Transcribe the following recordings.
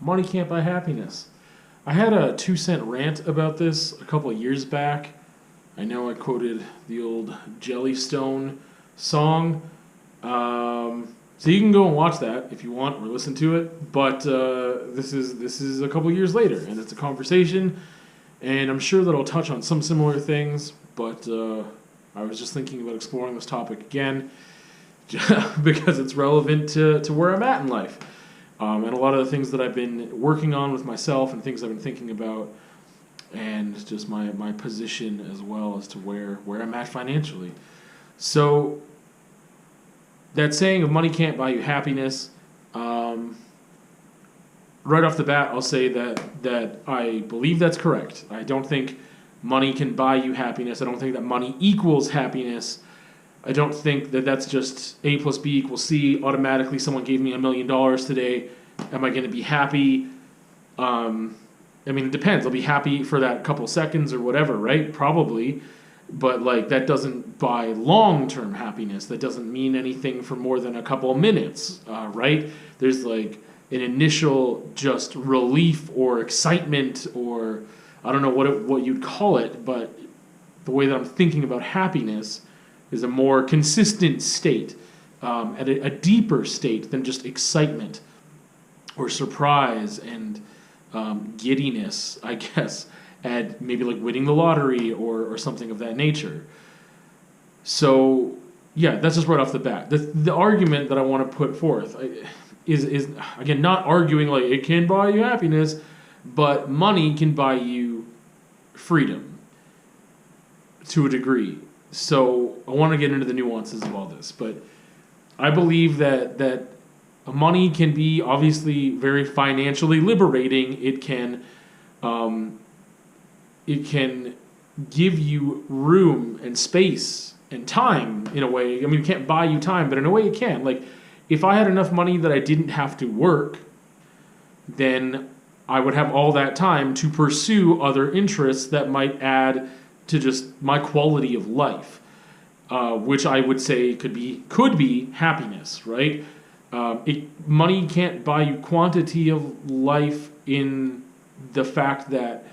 Money can't buy happiness. I had a 2-cent rant about this a couple of years back. I know I quoted the old Jellystone song. So you can go and watch that if you want or listen to it. But this is a couple of years later, and it's a conversation. And I'm sure that I'll touch on some similar things. But I was just thinking about exploring this topic again because it's relevant to where I'm at in life. And a lot of the things that I've been working on with myself and things I've been thinking about, and just my position as well as to where I'm at financially. So that saying of money can't buy you happiness, right off the bat, I'll say that I believe that's correct. I don't think money can buy you happiness. I don't think that money equals happiness. I don't think that that's just A plus B equals C. Automatically, someone gave me $1 million today. Am I going to be happy? I mean, it depends. I'll be happy for that couple seconds or whatever, right? Probably. But, like, that doesn't buy long-term happiness. That doesn't mean anything for more than a couple of minutes, right? There's, like, an initial just relief or excitement or I don't know what you'd call it, but the way that I'm thinking about happiness is a more consistent state, at a deeper state than just excitement or surprise and giddiness, I guess, at maybe like winning the lottery or something of that nature. So, yeah, that's just right off the bat. The argument that I want to put forth is again, not arguing like it can buy you happiness, but money can buy you freedom to a degree. So I want to get into the nuances of all this, but I believe that money can be obviously very financially liberating. It can give you room and space and time in a way. I mean, it can't buy you time, but in a way it can. Like, if I had enough money that I didn't have to work, then I would have all that time to pursue other interests that might add to just my quality of life, which I would say could be happiness, right? Money can't buy you quantity of life in the fact that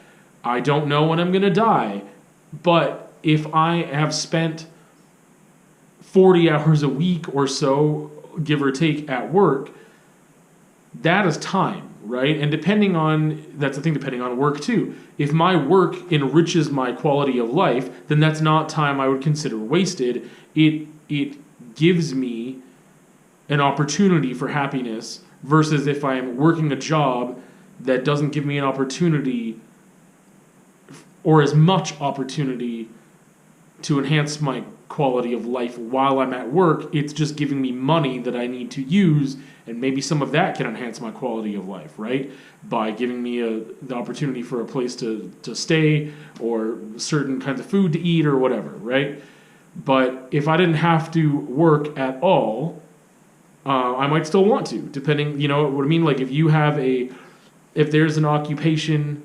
I don't know when I'm going to die, but if I have spent 40 hours a week or so, give or take, at work, that is time. Right? And depending on work too. If my work enriches my quality of life, then that's not time I would consider wasted. It gives me an opportunity for happiness versus if I am working a job that doesn't give me an opportunity or as much opportunity to enhance my quality of life while I'm at work. It's just giving me money that I need to use, and maybe some of that can enhance my quality of life, right? By giving me the opportunity for a place to stay or certain kinds of food to eat or whatever, right? But if I didn't have to work at all, I might still want to, depending, you know what I mean? Like if there's an occupation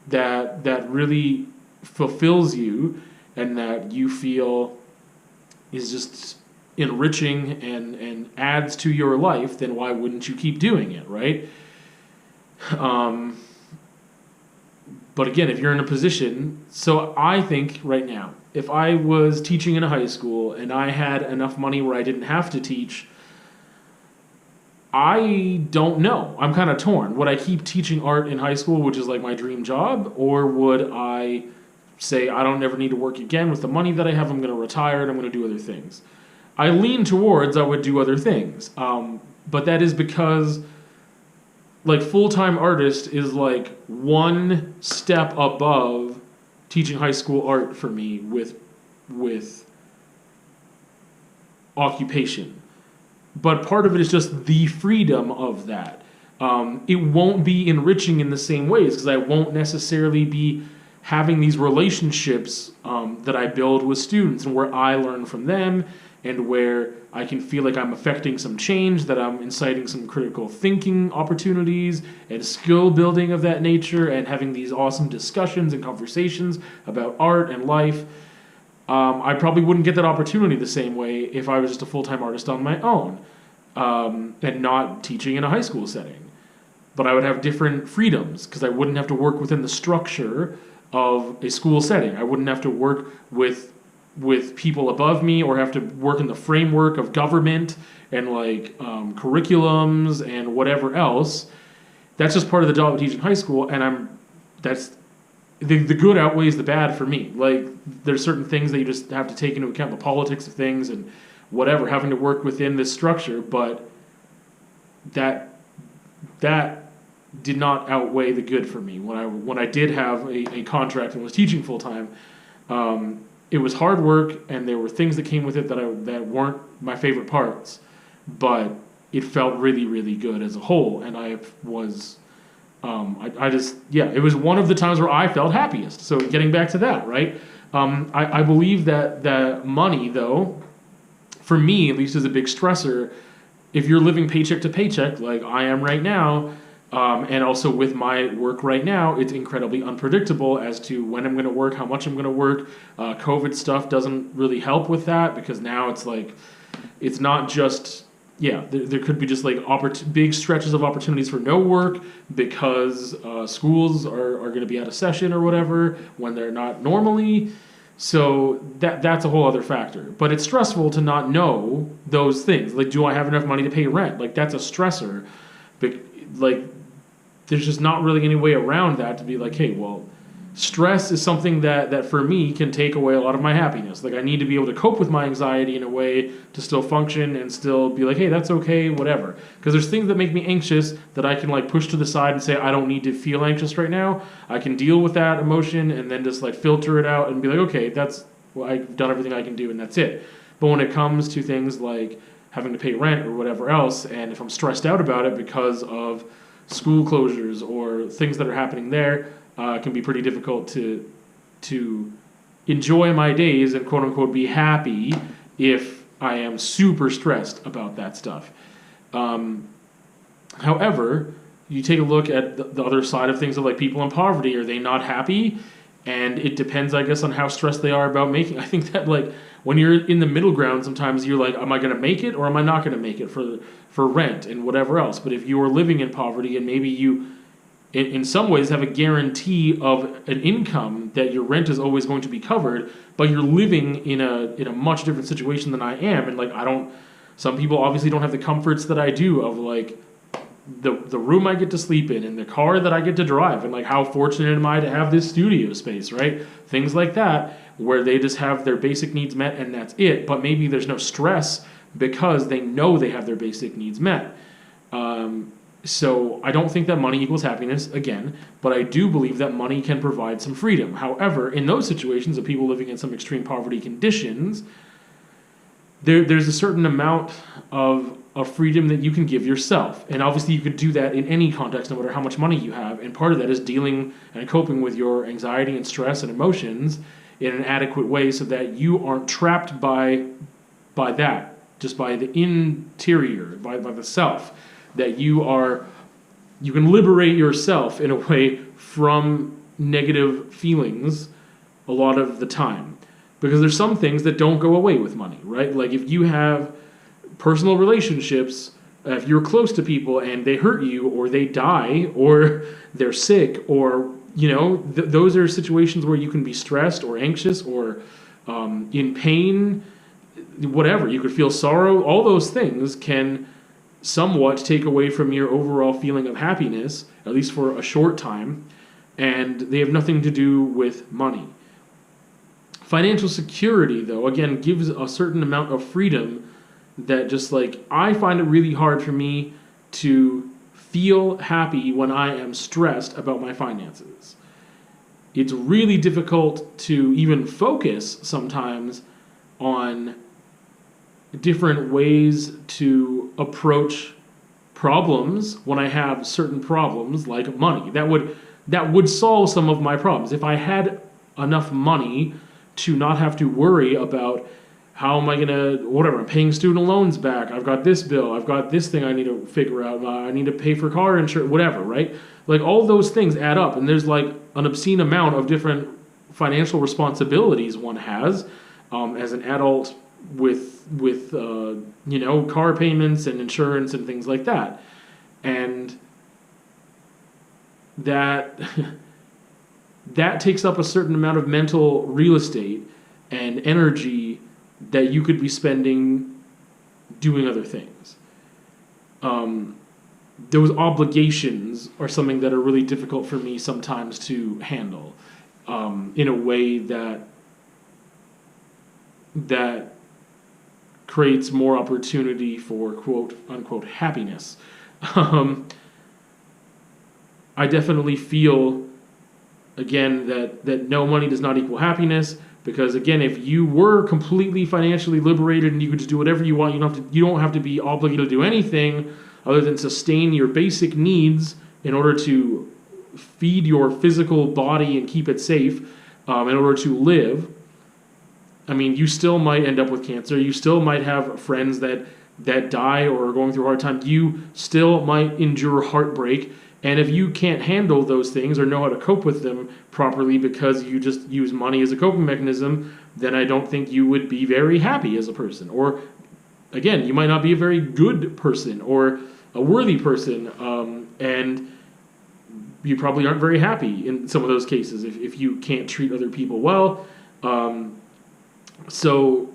that really fulfills you and that you feel is just enriching and adds to your life, then why wouldn't you keep doing it, right? But again, if you're in a position, so I think right now, if I was teaching in a high school and I had enough money where I didn't have to teach, I don't know. I'm kind of torn. Would I keep teaching art in high school, which is like my dream job, or would I say I don't ever need to work again with the money that I have, I'm going to retire and I'm going to do other things? I lean towards I would do other things. But that is because like full-time artist is like one step above teaching high school art for me with occupation. But part of it is just the freedom of that. It won't be enriching in the same ways because I won't necessarily be having these relationships that I build with students and where I learn from them and where I can feel like I'm affecting some change, that I'm inciting some critical thinking opportunities and skill building of that nature and having these awesome discussions and conversations about art and life. I probably wouldn't get that opportunity the same way if I was just a full-time artist on my own and not teaching in a high school setting. but I would have different freedoms because I wouldn't have to work within the structure of a school setting. I wouldn't have to work with people above me or have to work in the framework of government and like curriculums and whatever else. That's just part of the job of teaching high school, and that's the good outweighs the bad for me. Like, there's certain things that you just have to take into account, the politics of things and whatever, having to work within this structure, but that did not outweigh the good for me. When I did have a contract and was teaching full time, it was hard work, and there were things that came with it that weren't my favorite parts, but it felt really, really good as a whole, and I was. It was one of the times where I felt happiest. So getting back to that, right? I believe that money, though, for me at least, is a big stressor. If you're living paycheck to paycheck, like I am right now, and also with my work right now, it's incredibly unpredictable as to when I'm going to work, how much I'm going to work. COVID stuff doesn't really help with that because now it's like, it's not just... Yeah, there could be just like big stretches of opportunities for no work because schools are going to be out of session or whatever when they're not normally. So that's a whole other factor. But it's stressful to not know those things. Like, do I have enough money to pay rent? Like, that's a stressor. Like, there's just not really any way around that to be like, hey, well, stress is something that for me can take away a lot of my happiness. Like, I need to be able to cope with my anxiety in a way to still function and still be like, hey, that's okay, whatever. Because there's things that make me anxious that I can like push to the side and say, I don't need to feel anxious right now. I can deal with that emotion and then just like filter it out and be like, okay, I've done everything I can do and that's it. But when it comes to things like having to pay rent or whatever else, and if I'm stressed out about it because of school closures or things that are happening there, it can be pretty difficult to enjoy my days and quote unquote be happy if I am super stressed about that stuff. However, you take a look at the other side of things of like people in poverty. Are they not happy? And it depends, I guess, on how stressed they are about making. I think that like when you're in the middle ground, sometimes you're like, am I going to make it or am I not going to make it for rent and whatever else? But if you are living in poverty and maybe you in some ways have a guarantee of an income that your rent is always going to be covered, but you're living in a much different situation than I am, and like some people obviously don't have the comforts that I do of like the room I get to sleep in and the car that I get to drive, and like how fortunate am I to have this studio space, right? Things like that where they just have their basic needs met and that's it, but maybe there's no stress because they know they have their basic needs met. So I don't think that money equals happiness, again, but I do believe that money can provide some freedom. However, in those situations of people living in some extreme poverty conditions, there's a certain amount of freedom that you can give yourself. And obviously you could do that in any context, no matter how much money you have. And part of that is dealing and coping with your anxiety and stress and emotions in an adequate way so that you aren't trapped by that, just by the interior, by the self. That you can liberate yourself in a way from negative feelings a lot of the time. Because there's some things that don't go away with money, right? Like if you have personal relationships, if you're close to people and they hurt you or they die or they're sick or, those are situations where you can be stressed or anxious or in pain, whatever. You could feel sorrow. All those things can somewhat take away from your overall feeling of happiness, at least for a short time, and they have nothing to do with money. Financial security, though, again, gives a certain amount of freedom that just like, I find it really hard for me to feel happy when I am stressed about my finances. It's really difficult to even focus sometimes on different ways to approach problems when I have certain problems like money. That would solve some of my problems. If I had enough money to not have to worry about how am I going to, whatever, I'm paying student loans back, I've got this bill, I've got this thing I need to figure out, I need to pay for car insurance, whatever, right? Like all those things add up, and there's like an obscene amount of different financial responsibilities one has as an adult with car payments and insurance and things like that. And that that takes up a certain amount of mental real estate and energy that you could be spending doing other things. Those obligations are something that are really difficult for me sometimes to handle in a way that creates more opportunity for quote unquote happiness. I definitely feel, again, that no money does not equal happiness, because again, if you were completely financially liberated and you could just do whatever you want, you don't have to be obligated to do anything other than sustain your basic needs in order to feed your physical body and keep it safe, in order to live. I mean, you still might end up with cancer. You still might have friends that die or are going through a hard time. You still might endure heartbreak. And if you can't handle those things or know how to cope with them properly because you just use money as a coping mechanism, then I don't think you would be very happy as a person. Or, again, you might not be a very good person or a worthy person, and you probably aren't very happy in some of those cases if you can't treat other people well. So,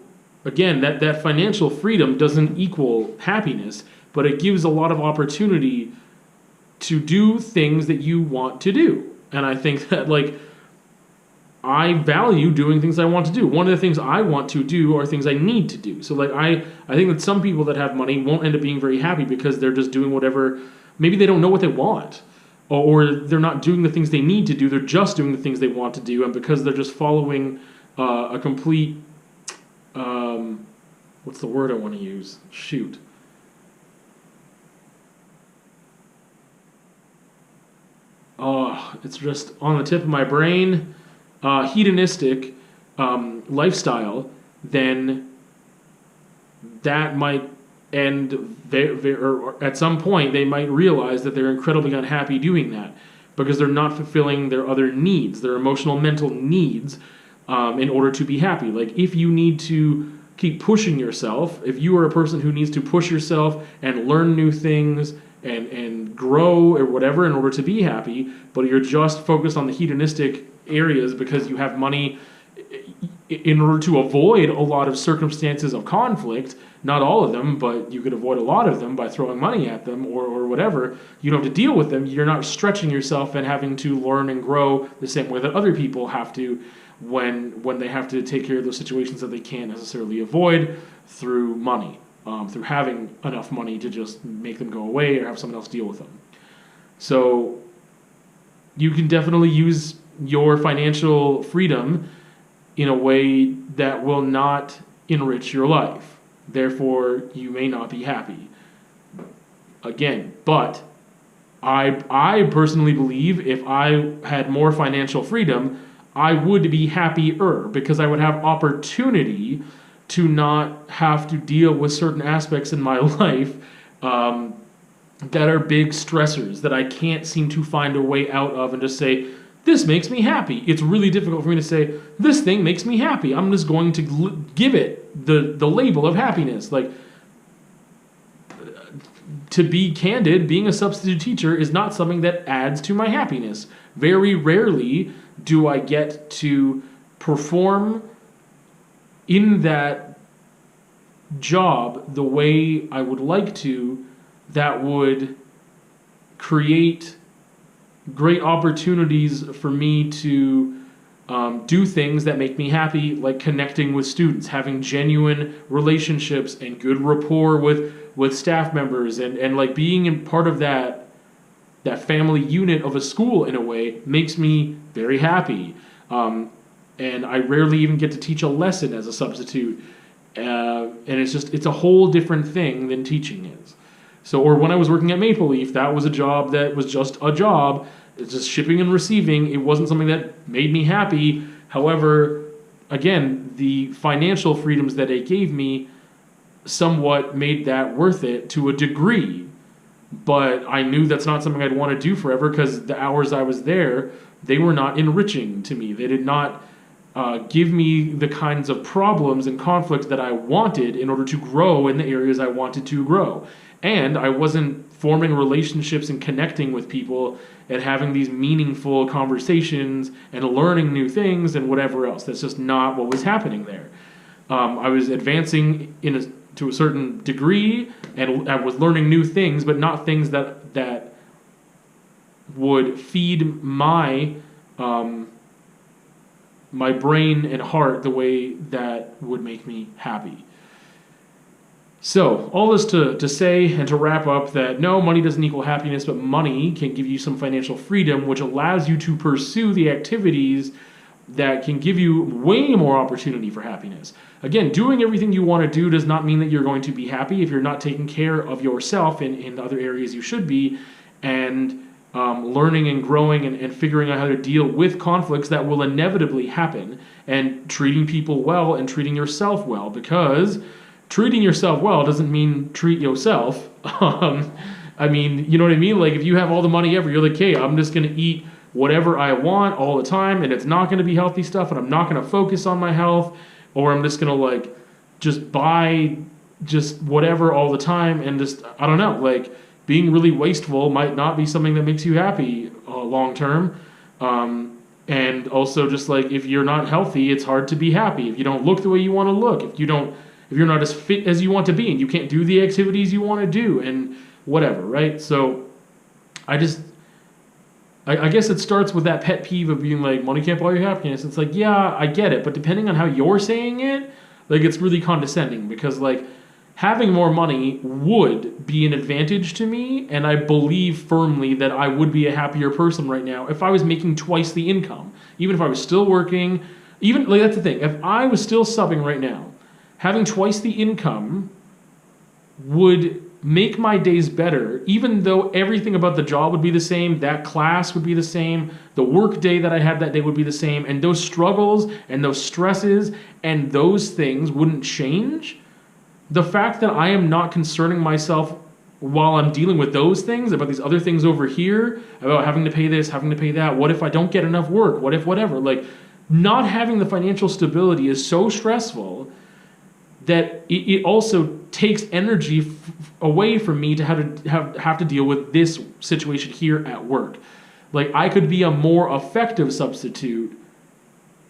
again, that financial freedom doesn't equal happiness, but it gives a lot of opportunity to do things that you want to do. And I think that, like, I value doing things I want to do. One of the things I want to do are things I need to do. So, like, I think that some people that have money won't end up being very happy because they're just doing whatever. Maybe they don't know what they want, or they're not doing the things they need to do. They're just doing the things they want to do, and because they're just following a complete what's the word I want to use? Shoot. Oh, it's just on the tip of my brain. Hedonistic lifestyle, then that might end or at some point they might realize that they're incredibly unhappy doing that because they're not fulfilling their other needs, their emotional, mental needs, in order to be happy. Like, if you need to keep pushing yourself, if you are a person who needs to push yourself and learn new things and grow or whatever in order to be happy, but you're just focused on the hedonistic areas because you have money in order to avoid a lot of circumstances of conflict, not all of them, but you could avoid a lot of them by throwing money at them or whatever. You don't have to deal with them. You're not stretching yourself and having to learn and grow the same way that other people have to when they have to take care of those situations that they can't necessarily avoid through money, through having enough money to just make them go away or have someone else deal with them. So you can definitely use your financial freedom in a way that will not enrich your life. Therefore, you may not be happy. Again, but I personally believe if I had more financial freedom, I would be happier because I would have opportunity to not have to deal with certain aspects in my life that are big stressors that I can't seem to find a way out of and just say, this makes me happy. It's really difficult for me to say, this thing makes me happy. I'm just going to give it the label of happiness. Like, to be candid, being a substitute teacher is not something that adds to my happiness. Very rarely do I get to perform in that job the way I would like to, that would create great opportunities for me to do things that make me happy, like connecting with students, having genuine relationships and good rapport with staff members, and like being in part of that family unit of a school in a way makes me very happy. And I rarely even get to teach a lesson as a substitute. And it's a whole different thing than teaching is. So, or when I was working at Maple Leaf, that was a job that was just a job. It's just shipping and receiving. It wasn't something that made me happy. However, again, the financial freedoms that it gave me somewhat made that worth it to a degree. But I knew that's not something I'd want to do forever because the hours I was there, they were not enriching to me. They did not give me the kinds of problems and conflicts that I wanted in order to grow in the areas I wanted to grow. And I wasn't forming relationships and connecting with people and having these meaningful conversations and learning new things and whatever else. That's just not what was happening there. I was advancing to a certain degree, and I was learning new things, but not things that would feed my my brain and heart the way that would make me happy. So, all this to say and to wrap up that no, money doesn't equal happiness, but money can give you some financial freedom, which allows you to pursue the activities that can give you way more opportunity for happiness. Again, doing everything you want to do does not mean that you're going to be happy if you're not taking care of yourself in other areas you should be, and learning and growing and figuring out how to deal with conflicts that will inevitably happen, and treating people well and treating yourself well, because treating yourself well doesn't mean treat yourself. I mean, you know what I mean? Like, if you have all the money ever, you're like, hey, I'm just going to eat whatever I want all the time, and it's not going to be healthy stuff, and I'm not going to focus on my health, or I'm just going to, like, just buy just whatever all the time, and just, I don't know, like, being really wasteful might not be something that makes you happy long term. And also, just like, if you're not healthy, it's hard to be happy. If you don't look the way you want to look, if you're not as fit as you want to be, and you can't do the activities you want to do, and whatever, right? So I guess it starts with that pet peeve of being like, money can't buy you happiness. It's like, yeah, I get it, but depending on how you're saying it, like, it's really condescending, because, like, having more money would be an advantage to me, and I believe firmly that I would be a happier person right now if I was making twice the income. Even if I was still working, even, like, that's the thing, if I was still subbing right now, having twice the income would make my days better, even though everything about the job would be the same, that class would be the same, the work day that I had that day would be the same, and those struggles and those stresses and those things wouldn't change. The fact that I am not concerning myself while I'm dealing with those things, about these other things over here, about having to pay this, having to pay that, what if I don't get enough work, what if whatever, like, not having the financial stability is so stressful that it also takes energy away from me to have to deal with this situation here at work. Like, I could be a more effective substitute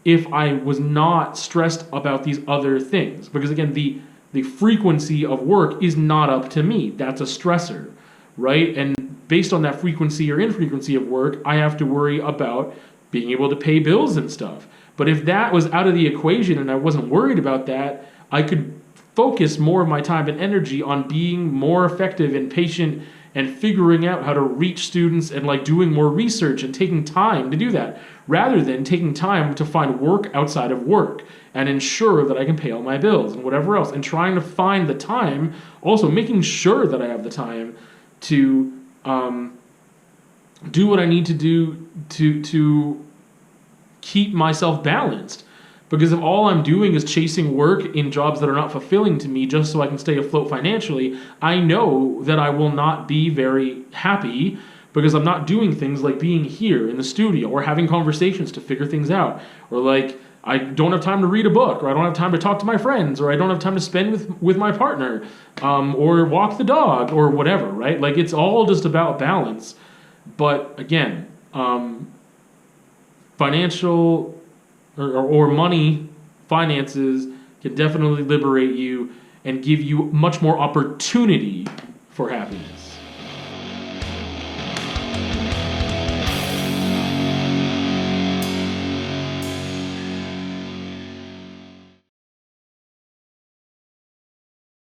if I was not stressed about these other things. Because again, the frequency of work is not up to me. That's a stressor, right? And based on that frequency or infrequency of work, I have to worry about being able to pay bills and stuff. But if that was out of the equation and I wasn't worried about that, I could focus more of my time and energy on being more effective and patient and figuring out how to reach students and, like, doing more research and taking time to do that, rather than taking time to find work outside of work and ensure that I can pay all my bills and whatever else, and trying to find the time, also making sure that I have the time to do what I need to do to keep myself balanced. Because if all I'm doing is chasing work in jobs that are not fulfilling to me just so I can stay afloat financially, I know that I will not be very happy, because I'm not doing things like being here in the studio or having conversations to figure things out, or, like, I don't have time to read a book, or I don't have time to talk to my friends, or I don't have time to spend with my partner, or walk the dog, or whatever, right? Like, it's all just about balance. But again, financial or money, finances can definitely liberate you and give you much more opportunity for happiness.